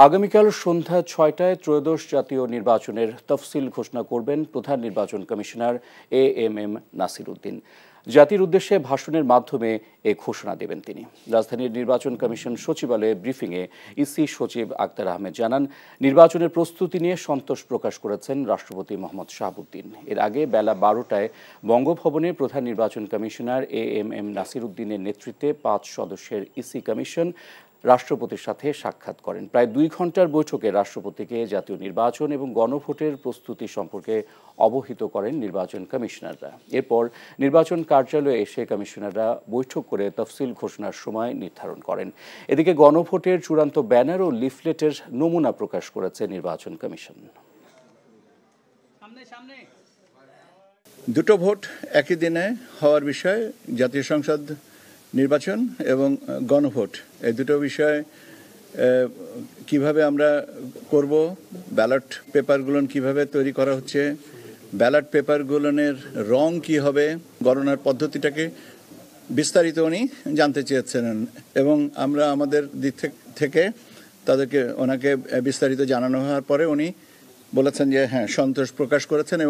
আগামীকাল সন্ধ্যা ৬টায় ত্রয়োদশ জাতীয় নির্বাচনের তফসিল ঘোষণা করবেন প্রধান নির্বাচন কমিশনার এএমএম নাসির উদ্দিন। জাতির উদ্দেশ্যে ভাষণের মাধ্যমে এ ঘোষণা দেবেন তিনি। রাজধানীর নির্বাচন কমিশন সচিবালয়ে ব্রিফিংয়ে ইসি সচিব আক্তার আহমেদ জানান, নির্বাচনের প্রস্তুতি নিয়ে সন্তোষ প্রকাশ করেছেন রাষ্ট্রপতি মোহাম্মদ শাহাবুদ্দিন। এর আগে বেলা ১২টায় বঙ্গভবনে প্রধান নির্বাচন কমিশনার এএমএম নাসির উদ্দিনের নেতৃত্বে ৫ সদস্যের ইসি কমিশন রাষ্ট্রপতির সাথে সাক্ষাৎ করেন। প্রায় ২ ঘন্টার বৈঠকে রাষ্ট্রপতিকে জাতীয় নির্বাচন এবং গণভোটের প্রস্তুতি সম্পর্কে অবহিত করেন নির্বাচন কমিশনাররা। এরপর নির্বাচন কার্যালয়ে এসে কমিশনাররা বৈঠক করে তফসিল ঘোষণার সময় নির্ধারণ করেন। এদিকে গণভোটের চূড়ান্ত ব্যানার ও লিফলেটের নমুনা প্রকাশ করেছে নির্বাচন কমিশন। দুটো ভোট একই দিনে হওয়ার বিষয়ে জাতীয় সংসদ নির্বাচন এবং গণভোট এই দুটো বিষয় কিভাবে আমরা করব, ব্যালট পেপারগুলো কিভাবে তৈরি করা হচ্ছে, ব্যালট পেপারগুলোর রং কি হবে, গণনার পদ্ধতিটাকে বিস্তারিত উনি জানতে চেয়েছেন এবং আমরা আমাদের দিক থেকে ওনাকে বিস্তারিত জানানো হওয়ার পরে উনি বলেছেন যে হ্যাঁ, সন্তোষ প্রকাশ করেছেন।